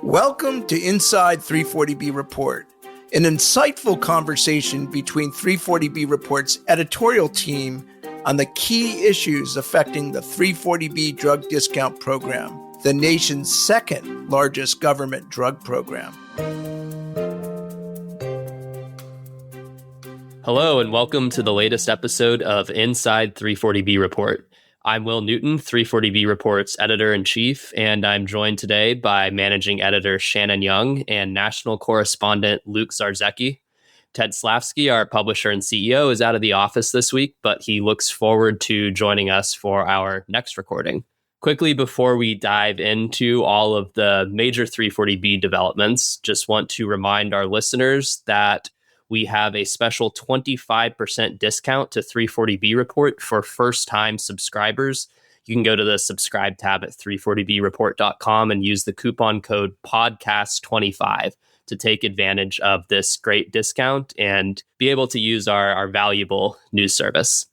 Welcome to Inside 340B Report, an insightful conversation between 340B Report's editorial team on the key issues affecting the 340B drug discount program, the nation's second largest government drug program. Hello, and welcome to the latest episode of Inside 340B Report. I'm Will Newton, 340B Report's editor-in-chief, and I'm joined today by managing editor Shannon Young and national correspondent Luke Zarzecki. Ted Slavsky, our publisher and CEO, is out of the office this week, but he looks forward to joining us for our next recording. Quickly, before we dive into all of the major 340B developments, just want to remind our listeners that we have a special 25% discount to 340B Report for first-time subscribers. You can go to the subscribe tab at 340breport.com and use the coupon code podcast25 to take advantage of this great discount and be able to use our valuable news service.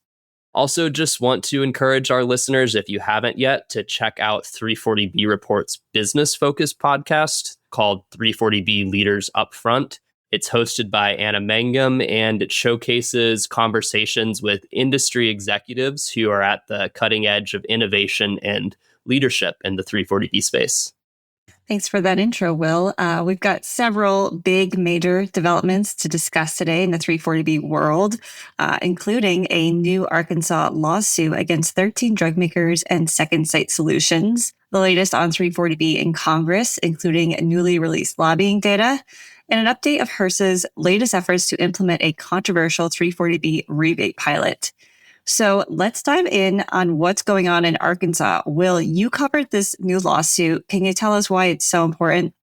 Also, just want to encourage our listeners, if you haven't yet, to check out 340B Report's business-focused podcast called 340B Leaders Upfront. It's hosted by Anna Mangum, and it showcases conversations with industry executives who are at the cutting edge of innovation and leadership in the 340B space. Thanks for that intro, Will. We've got several big major developments to discuss today in the 340B world, including a new Arkansas lawsuit against 13 drug makers and Second Site Solutions, the latest on 340B in Congress, including newly released lobbying data, and an update of HRSA's latest efforts to implement a controversial 340B rebate pilot. So let's dive in on what's going on in Arkansas. Will, you covered this new lawsuit. Can you tell us why it's so important?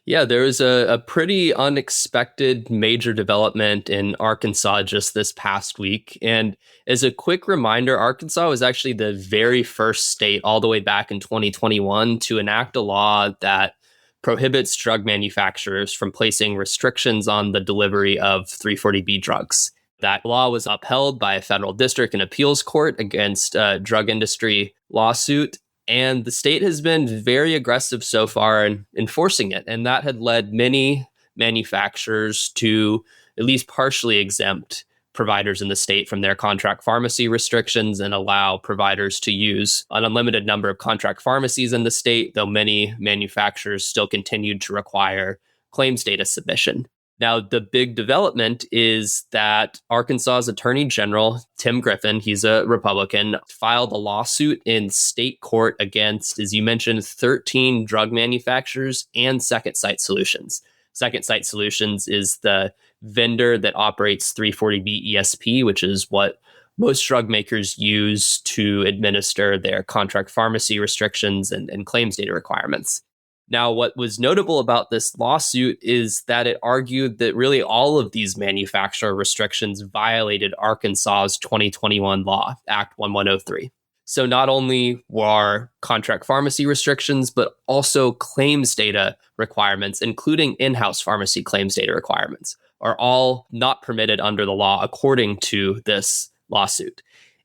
Yeah, there was a pretty unexpected major development in Arkansas just this past week. And as a quick reminder, Arkansas was actually the very first state all the way back in 2021 to enact a law that prohibits drug manufacturers from placing restrictions on the delivery of 340B drugs. That law was upheld by a federal district and appeals court against a drug industry lawsuit, and the state has been very aggressive so far in enforcing it, and that had led many manufacturers to at least partially exempt providers in the state from their contract pharmacy restrictions and allow providers to use an unlimited number of contract pharmacies in the state, though many manufacturers still continued to require claims data submission. Now, the big development is that Arkansas's Attorney General, Tim Griffin, he's a Republican, filed a lawsuit in state court against, as you mentioned, 13 drug manufacturers and Second Site Solutions. Second Site Solutions is the vendor that operates 340B ESP, which is what most drug makers use to administer their contract pharmacy restrictions and claims data requirements. Now, what was notable about this lawsuit is that it argued that really all of these manufacturer restrictions violated Arkansas's 2021 law, Act 1103. So not only were contract pharmacy restrictions, but also claims data requirements, including in-house pharmacy claims data requirements, are all not permitted under the law according to this lawsuit.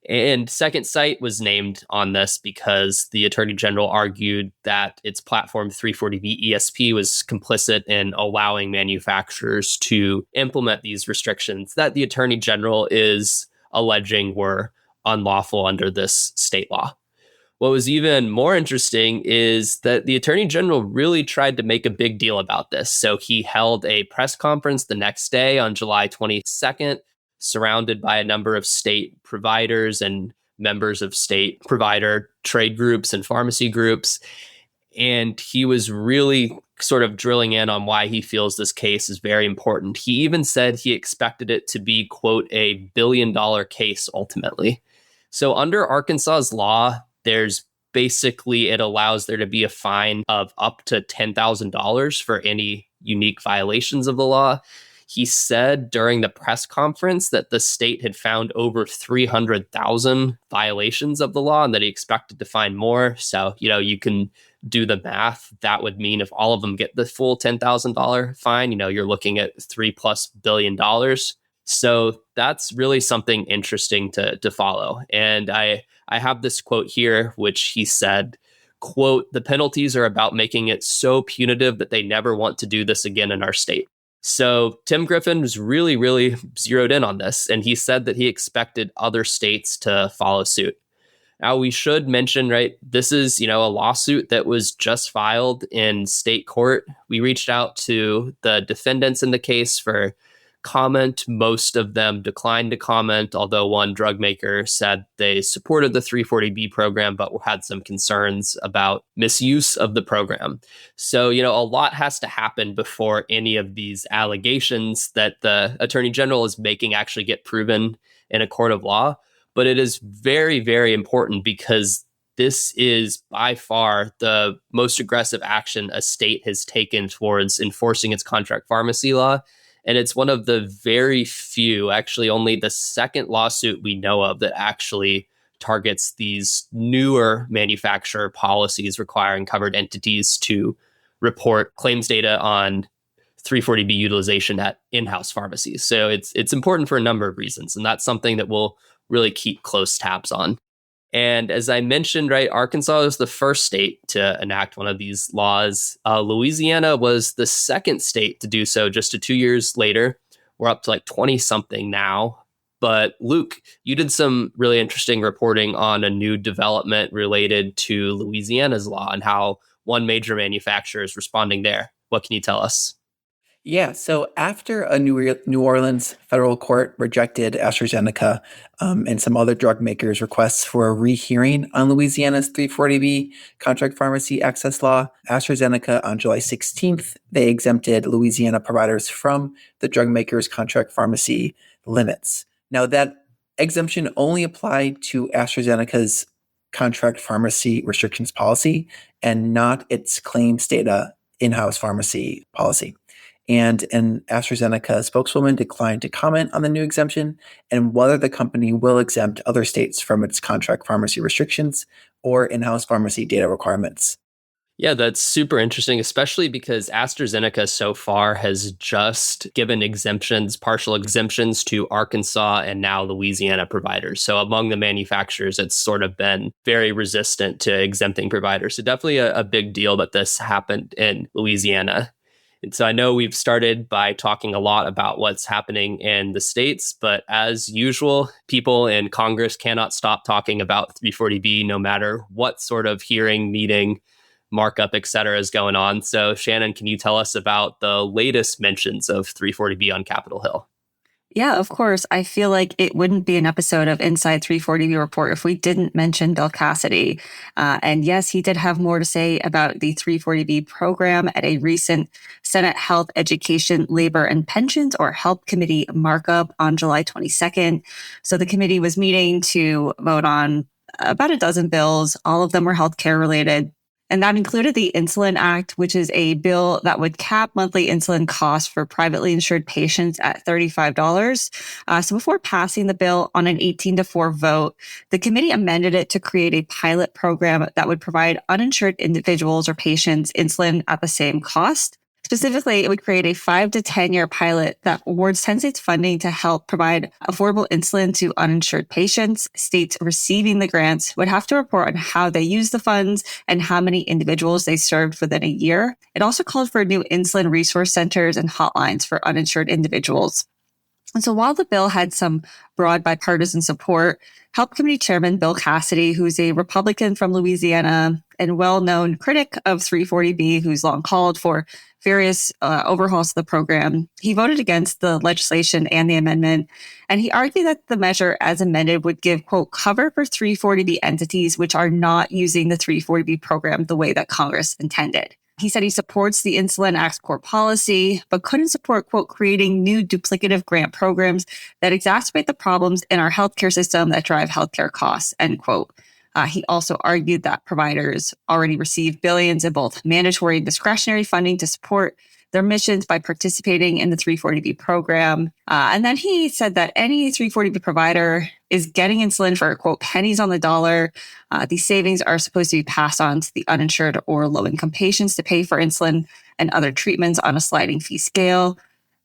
And Second Site was named on this because the Attorney General argued that its platform 340B ESP was complicit in allowing manufacturers to implement these restrictions that the Attorney General is alleging were unlawful under this state law. What was even more interesting is that the Attorney General really tried to make a big deal about this. So he held a press conference the next day on July 22nd, surrounded by a number of state providers and members of state provider trade groups and pharmacy groups. And he was really sort of drilling in on why he feels this case is very important. He even said he expected it to be, quote, a billion-dollar case ultimately. So under Arkansas's law, there's basically, it allows there to be a fine of up to $10,000 for any unique violations of the law. He said during the press conference that the state had found over 300,000 violations of the law and that he expected to find more. So, you can do the math. That would mean if all of them get the full $10,000 fine, you're looking at $3+ billion. So that's really something interesting to follow. And I have this quote here, which he said, quote, the penalties are about making it so punitive that they never want to do this again in our state. So Tim Griffin was really, really zeroed in on this, and he said that he expected other states to follow suit. Now, we should mention, right, this is, a lawsuit that was just filed in state court. We reached out to the defendants in the case for comment. Most of them declined to comment, although one drug maker said they supported the 340B program, but had some concerns about misuse of the program. So, a lot has to happen before any of these allegations that the Attorney General is making actually get proven in a court of law. But it is very, very important because this is by far the most aggressive action a state has taken towards enforcing its contract pharmacy law. And it's one of the very few, actually only the second lawsuit we know of that actually targets these newer manufacturer policies requiring covered entities to report claims data on 340B utilization at in-house pharmacies. So it's important for a number of reasons. And that's something that we'll really keep close tabs on. And as I mentioned, right, Arkansas was the first state to enact one of these laws. Louisiana was the second state to do so just 2 years later. We're up to like 20 something now. But Luke, you did some really interesting reporting on a new development related to Louisiana's law and how one major manufacturer is responding there. What can you tell us? Yeah, so after a New Orleans federal court rejected AstraZeneca and some other drug makers' requests for a rehearing on Louisiana's 340B contract pharmacy access law, AstraZeneca on July 16th, they exempted Louisiana providers from the drug makers' contract pharmacy limits. Now, that exemption only applied to AstraZeneca's contract pharmacy restrictions policy and not its claims data in-house pharmacy policy. And an AstraZeneca spokeswoman declined to comment on the new exemption and whether the company will exempt other states from its contract pharmacy restrictions or in-house pharmacy data requirements. Yeah, that's super interesting, especially because AstraZeneca so far has just given exemptions, partial exemptions to Arkansas and now Louisiana providers. So among the manufacturers, it's sort of been very resistant to exempting providers. So definitely a big deal that this happened in Louisiana. And so I know we've started by talking a lot about what's happening in the states, but as usual, people in Congress cannot stop talking about 340B no matter what sort of hearing, meeting, markup, et cetera, is going on. So Shannon, can you tell us about the latest mentions of 340B on Capitol Hill? Yeah, of course. I feel like it wouldn't be an episode of Inside 340B Report if we didn't mention Bill Cassidy. And yes, he did have more to say about the 340B program at a recent Senate Health, Education, Labor, and Pensions, or HELP Committee markup on July 22nd. So the committee was meeting to vote on about a dozen bills. All of them were healthcare related. And that included the Insulin Act, which is a bill that would cap monthly insulin costs for privately insured patients at $35. So before passing the bill on an 18-4 vote, the committee amended it to create a pilot program that would provide uninsured individuals or patients insulin at the same cost. Specifically, it would create a 5 to 10 year pilot that awards 10 states funding to help provide affordable insulin to uninsured patients. States receiving the grants would have to report on how they use the funds and how many individuals they served within a year. It also called for new insulin resource centers and hotlines for uninsured individuals. And so while the bill had some broad bipartisan support, HELP Committee Chairman Bill Cassidy, who's a Republican from Louisiana and well-known critic of 340B, who's long called for various overhauls to the program, he voted against the legislation and the amendment. And he argued that the measure as amended would give, quote, cover for 340B entities which are not using the 340B program the way that Congress intended. He said he supports the Insulin Act's core policy, but couldn't support, quote, creating new duplicative grant programs that exacerbate the problems in our healthcare system that drive healthcare costs, end quote. He also argued that providers already receive billions in both mandatory and discretionary funding to support their missions by participating in the 340B program. And then he said that any 340B provider is getting insulin for, quote, pennies on the dollar. These savings are supposed to be passed on to the uninsured or low-income patients to pay for insulin and other treatments on a sliding fee scale.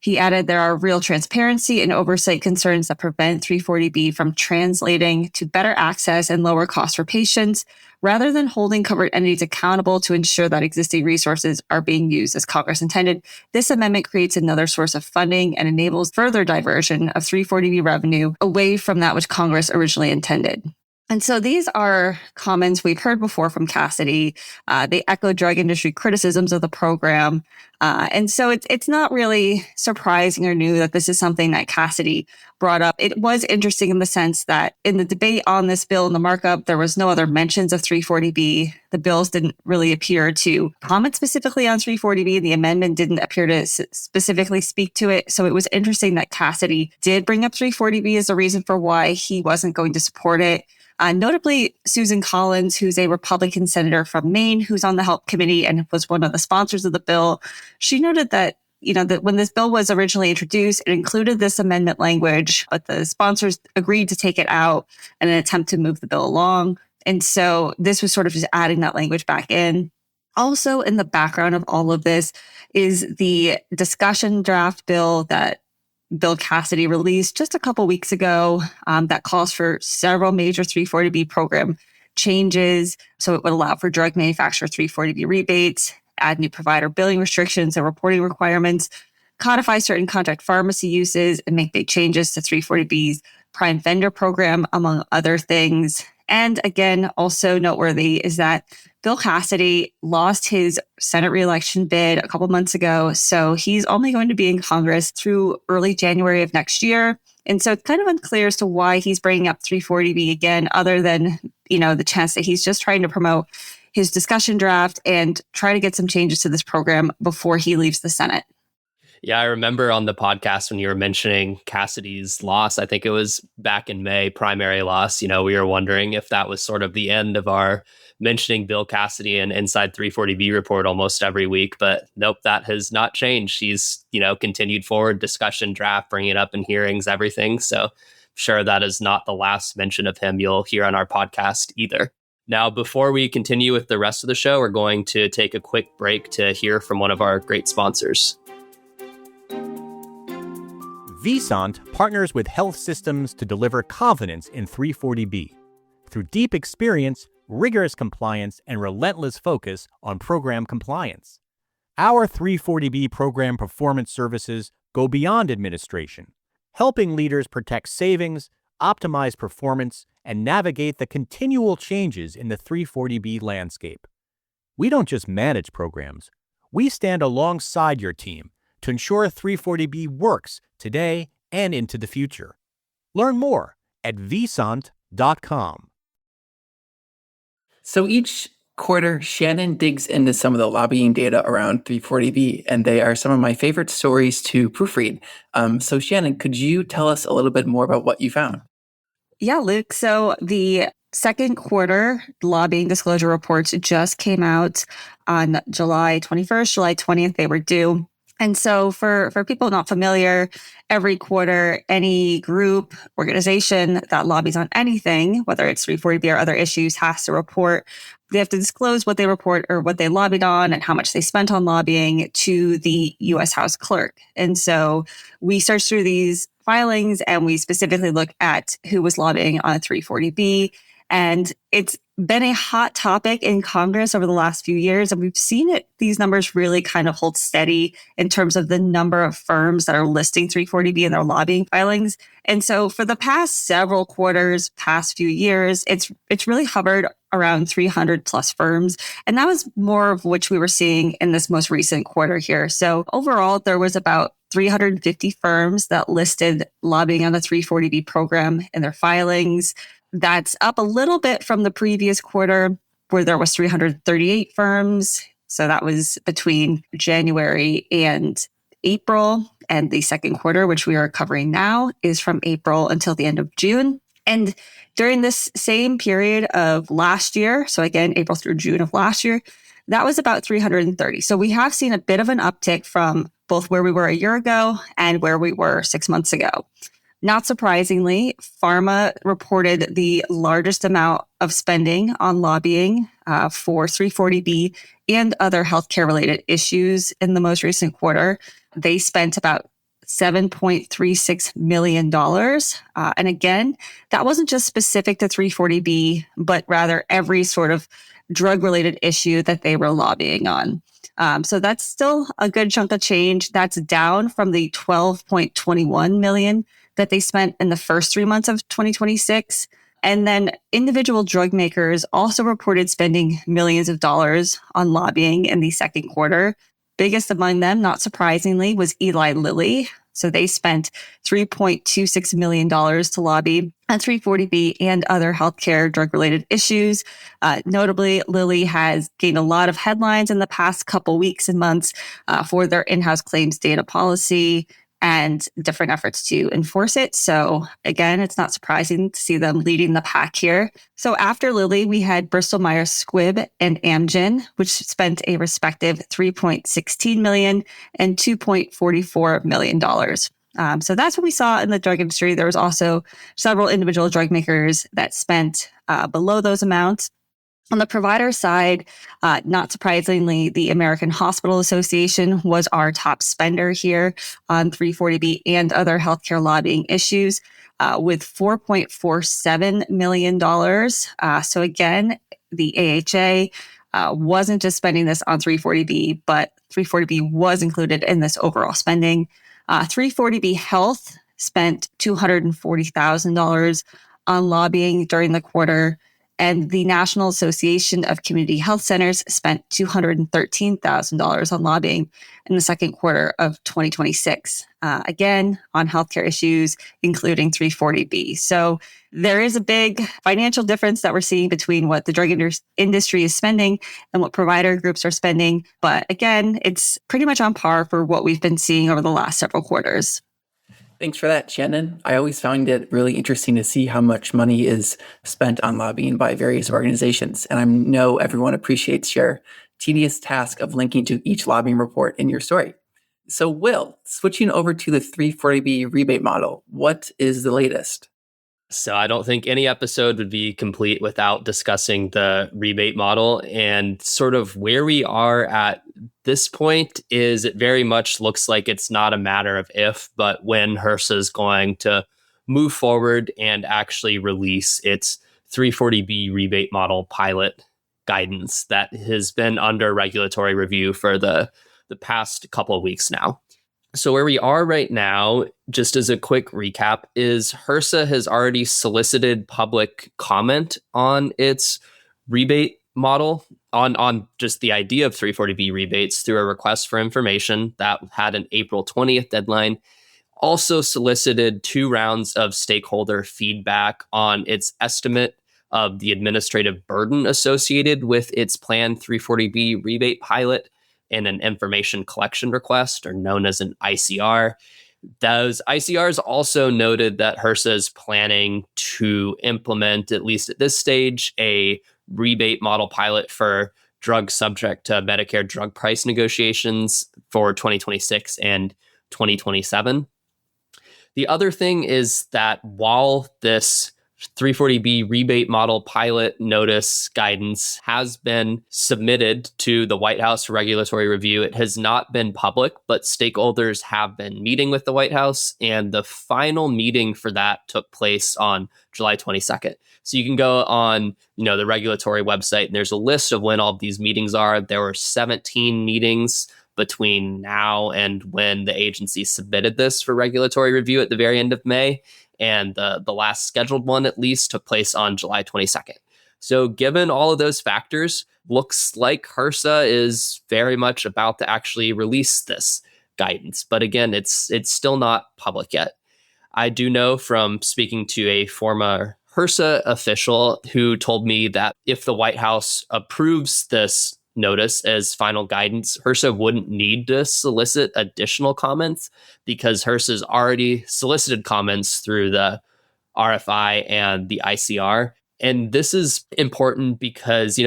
He added there are real transparency and oversight concerns that prevent 340B from translating to better access and lower costs for patients, rather than holding covered entities accountable to ensure that existing resources are being used as Congress intended. This amendment creates another source of funding and enables further diversion of 340B revenue away from that which Congress originally intended. And so these are comments we've heard before from Cassidy. They echo drug industry criticisms of the program. And so it's not really surprising or new that this is something that Cassidy brought up. It was interesting in the sense that in the debate on this bill and the markup, there was no other mentions of 340B. The bills didn't really appear to comment specifically on 340B. The amendment didn't appear to specifically speak to it. So it was interesting that Cassidy did bring up 340B as a reason for why he wasn't going to support it. Notably, Susan Collins, who's a Republican senator from Maine, who's on the Health Committee and was one of the sponsors of the bill, she noted that, that when this bill was originally introduced, it included this amendment language, but the sponsors agreed to take it out in an attempt to move the bill along. And so this was sort of just adding that language back in. Also, in the background of all of this is the discussion draft bill that Bill Cassidy released just a couple weeks ago that calls for several major 340B program changes. So it would allow for drug manufacturer 340B rebates, add new provider billing restrictions and reporting requirements, codify certain contract pharmacy uses, and make big changes to 340B's prime vendor program, among other things. And again, also noteworthy is that Bill Cassidy lost his Senate reelection bid a couple months ago. So he's only going to be in Congress through early January of next year. And so it's kind of unclear as to why he's bringing up 340B again, other than, the chance that he's just trying to promote his discussion draft and try to get some changes to this program before he leaves the Senate. Yeah, I remember on the podcast when you were mentioning Cassidy's loss, I think it was back in May, primary loss, we were wondering if that was sort of the end of our mentioning Bill Cassidy and Inside 340B report almost every week. But nope, that has not changed. He's, continued forward, discussion draft, bringing it up in hearings, everything. So I'm sure that is not the last mention of him you'll hear on our podcast either. Now, before we continue with the rest of the show, we're going to take a quick break to hear from one of our great sponsors. Visant partners with health systems to deliver confidence in 340B. Through deep experience, rigorous compliance, and relentless focus on program compliance. Our 340B program performance services go beyond administration, helping leaders protect savings, optimize performance, and navigate the continual changes in the 340B landscape. We don't just manage programs. We stand alongside your team to ensure 340B works today and into the future. Learn more at visant.com. So each quarter, Shannon digs into some of the lobbying data around 340B, and they are some of my favorite stories to proofread. So Shannon, could you tell us a little bit more about what you found? Yeah, Luke. So the second quarter lobbying disclosure reports just came out on July 21st, July 20th, they were due. And so for people not familiar, every quarter, any group, organization that lobbies on anything, whether it's 340B or other issues, has to report. They have to disclose what they report or what they lobbied on and how much they spent on lobbying to the U.S. House Clerk. And so we search through these filings and we specifically look at who was lobbying on 340B. And it's been a hot topic in Congress over the last few years. And we've seen these numbers really kind of hold steady in terms of the number of firms that are listing 340B in their lobbying filings. And so for the past several quarters, past few years, it's really hovered around 300 plus firms. And that was more of which we were seeing in this most recent quarter here. So overall, there was about 350 firms that listed lobbying on the 340B program in their filings. That's up a little bit from the previous quarter where there was 338 firms. So that was between January and April. And the second quarter, which we are covering now, is from April until the end of June. And during this same period of last year, so again, April through June of last year, that was about 330. So we have seen a bit of an uptick from both where we were a year ago and where we were 6 months ago. Not surprisingly, pharma reported the largest amount of spending on lobbying for 340B and other healthcare-related issues in the most recent quarter. They spent about $7.36 million. And again, that wasn't just specific to 340B, but rather every sort of drug-related issue that they were lobbying on. So that's still a good chunk of change. That's down from the $12.21 million that they spent in the first 3 months of 2026. And then individual drug makers also reported spending millions of dollars on lobbying in the second quarter. Biggest among them, not surprisingly, was Eli Lilly. So they spent $3.26 million to lobby on 340B and other healthcare drug-related issues. Notably, Lilly has gained a lot of headlines in the past couple weeks and months for their in-house claims data policy and different efforts to enforce it. So again, it's not surprising to see them leading the pack here. So after Lilly, we had Bristol Myers Squibb and Amgen, which spent a respective $3.16 million and $2.44 million. So that's what we saw in the drug industry. There was also several individual drug makers that spent below those amounts. On the provider side, not surprisingly, the American Hospital Association was our top spender here on 340B and other healthcare lobbying issues with $4.47 million. So again, the AHA wasn't just spending this on 340B, but 340B was included in this overall spending. 340B Health spent $240,000 on lobbying during the quarter. And the National Association of Community Health Centers spent $213,000 on lobbying in the second quarter of 2026, again, on healthcare issues, including 340B. So there is a big financial difference that we're seeing between what the drug industry is spending and what provider groups are spending. But again, it's pretty much on par for what we've been seeing over the last several quarters. Thanks for that, Shannon. I always found it really interesting to see how much money is spent on lobbying by various organizations. And I know everyone appreciates your tedious task of linking to each lobbying report in your story. So Will, switching over to the 340B rebate model, what is the latest? So I don't think any episode would be complete without discussing the rebate model, and sort of where we are at this point is it very much looks like it's not a matter of if, but when HRSA is going to move forward and actually release its 340B rebate model pilot guidance that has been under regulatory review for the past couple of weeks now. So where we are right now, just as a quick recap, is HRSA has already solicited public comment on its rebate model, on just the idea of 340B rebates through a request for information that had an April 20th deadline. Also solicited 2 rounds of stakeholder feedback on its estimate of the administrative burden associated with its planned 340B rebate pilot in an information collection request, or known as an ICR. Those ICRs also noted that HRSA is planning to implement, at least at this stage, a rebate model pilot for drugs subject to Medicare drug price negotiations for 2026 and 2027. The other thing is that while this 340B rebate model pilot notice guidance has been submitted to the White House for regulatory review, it has not been public, but stakeholders have been meeting with the White House, and the final meeting for that took place on July 22nd. So you can go on, the regulatory website, and there's a list of when all of these meetings are. There were 17 meetings between now and when the agency submitted this for regulatory review at the very end of May. And the last scheduled one, at least, took place on July 22nd. So given all of those factors, looks like HRSA is very much about to actually release this guidance. But again, it's still not public yet. I do know from speaking to a former HRSA official who told me that if the White House approves this notice as final guidance, HRSA wouldn't need to solicit additional comments because HRSA's already solicited comments through the RFI and the ICR. And this is important because,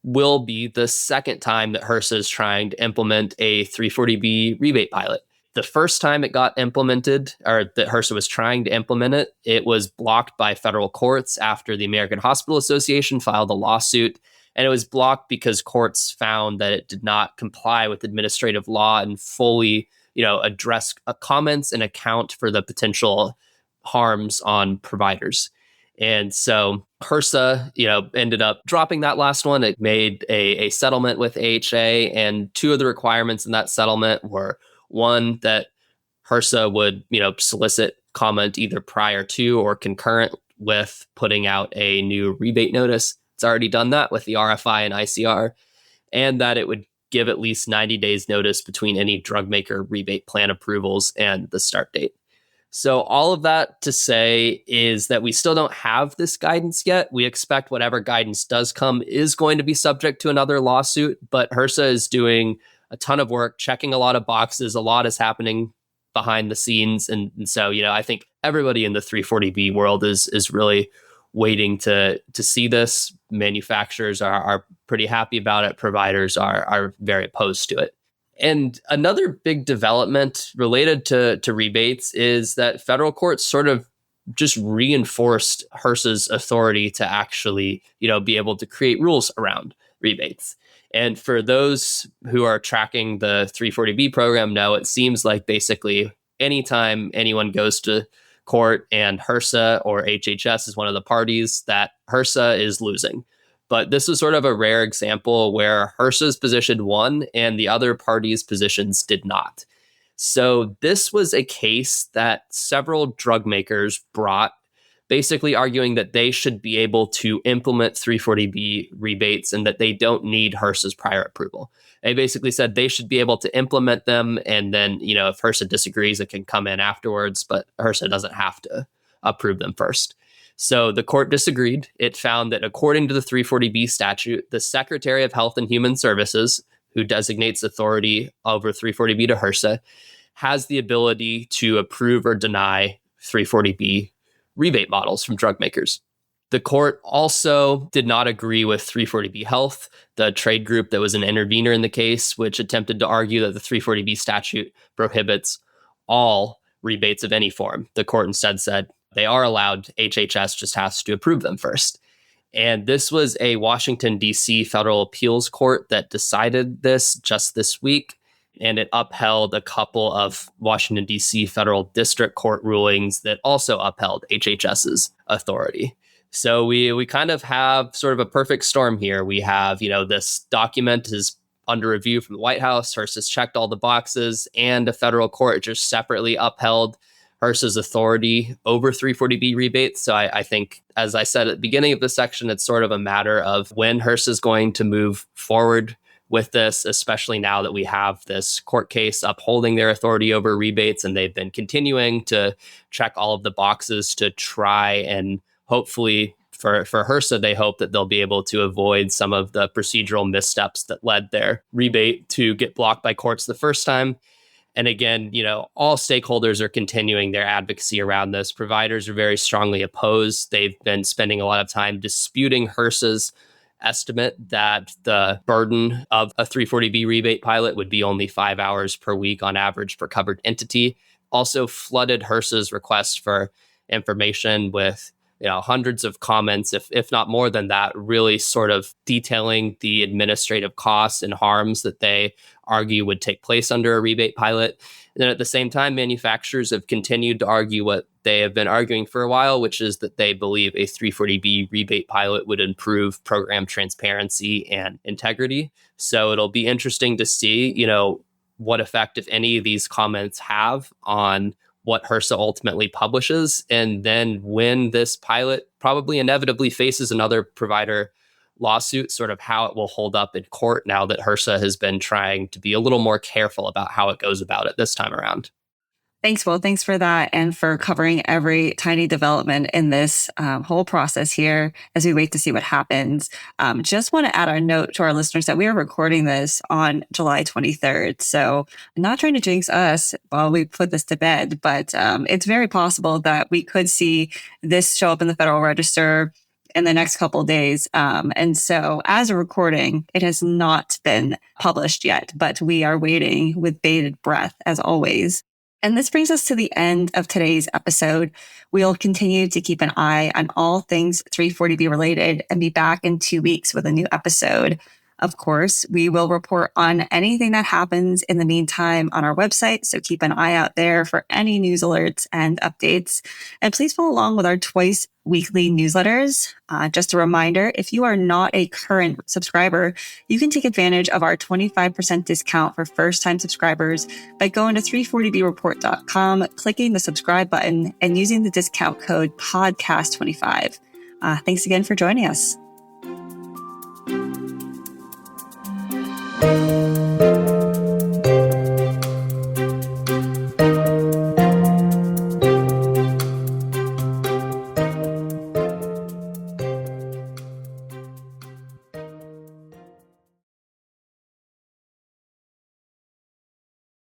will be the second time that HRSA is trying to implement a 340B rebate pilot. The first time it got implemented, or that HRSA was trying to implement it, it was blocked by federal courts after the American Hospital Association filed a lawsuit. And it was blocked because courts found that it did not comply with administrative law and fully address comments and account for the potential harms on providers. And so HRSA, ended up dropping that last one. It made a settlement with AHA, and two of the requirements in that settlement were, one, that HRSA would, solicit comment either prior to or concurrent with putting out a new rebate notice. It's already done that with the RFI and ICR, and that it would give at least 90 days notice between any drug maker rebate plan approvals and the start date. So all of that to say is that we still don't have this guidance yet. We expect whatever guidance does come is going to be subject to another lawsuit, but HRSA is doing a ton of work, checking a lot of boxes. A lot is happening behind the scenes. And so, I think everybody in the 340B world is really waiting to see this. Manufacturers are pretty happy about it. Providers are very opposed to it. And another big development related to rebates is that federal courts sort of just reinforced HRSA's authority to actually, be able to create rules around rebates. And for those who are tracking the 340B program know, it seems like basically anytime anyone goes to court and HRSA or HHS is one of the parties, that HRSA is losing. But this is sort of a rare example where HRSA's position won and the other parties' positions did not. So this was a case that several drug makers brought, basically arguing that they should be able to implement 340B rebates and that they don't need HRSA's prior approval. They basically said they should be able to implement them, and then, if HRSA disagrees, it can come in afterwards, but HRSA doesn't have to approve them first. So the court disagreed. It found that according to the 340B statute, the Secretary of Health and Human Services, who designates authority over 340B to HRSA, has the ability to approve or deny 340B rebate models from drug makers. The court also did not agree with 340B Health, the trade group that was an intervener in the case, which attempted to argue that the 340B statute prohibits all rebates of any form. The court instead said they are allowed. HHS just has to approve them first. And this was a Washington, D.C. federal appeals court that decided this just this week. And it upheld a couple of Washington, D.C. federal district court rulings that also upheld HHS's authority. So we kind of have sort of a perfect storm here. We have, this document is under review from the White House. HRSA's checked all the boxes, and a federal court just separately upheld HRSA's authority over 340B rebates. So I think, as I said at the beginning of this section, it's sort of a matter of when HRSA is going to move forward with this, especially now that we have this court case upholding their authority over rebates, and they've been continuing to check all of the boxes to try and hopefully for HRSA, they hope that they'll be able to avoid some of the procedural missteps that led their rebate to get blocked by courts the first time. And again, all stakeholders are continuing their advocacy around this. Providers are very strongly opposed. They've been spending a lot of time disputing HRSA's estimate that the burden of a 340B rebate pilot would be only 5 hours per week on average per covered entity. Also flooded HRSA's request for information with hundreds of comments, if not more than that, really sort of detailing the administrative costs and harms that they argue would take place under a rebate pilot. And then at the same time, manufacturers have continued to argue what they have been arguing for a while, which is that they believe a 340B rebate pilot would improve program transparency and integrity. So it'll be interesting to see, what effect, if any, of these comments have on what HRSA ultimately publishes. And then when this pilot probably inevitably faces another provider lawsuit, sort of how it will hold up in court now that HRSA has been trying to be a little more careful about how it goes about it this time around. Thanks, Will. Thanks for that and for covering every tiny development in this whole process here as we wait to see what happens. Just want to add our note to our listeners that we are recording this on July 23rd. So I'm not trying to jinx us while we put this to bed, but it's very possible that we could see this show up in the Federal Register in the next couple of days. And so as a recording, it has not been published yet, but we are waiting with bated breath as always. And this brings us to the end of today's episode. We'll continue to keep an eye on all things 340B related and be back in 2 weeks with a new episode. Of course, we will report on anything that happens in the meantime on our website, so keep an eye out there for any news alerts and updates. And please follow along with our twice weekly newsletters. Just a reminder, if you are not a current subscriber, you can take advantage of our 25% discount for first-time subscribers by going to 340breport.com, clicking the subscribe button, and using the discount code podcast25. Thanks again for joining us.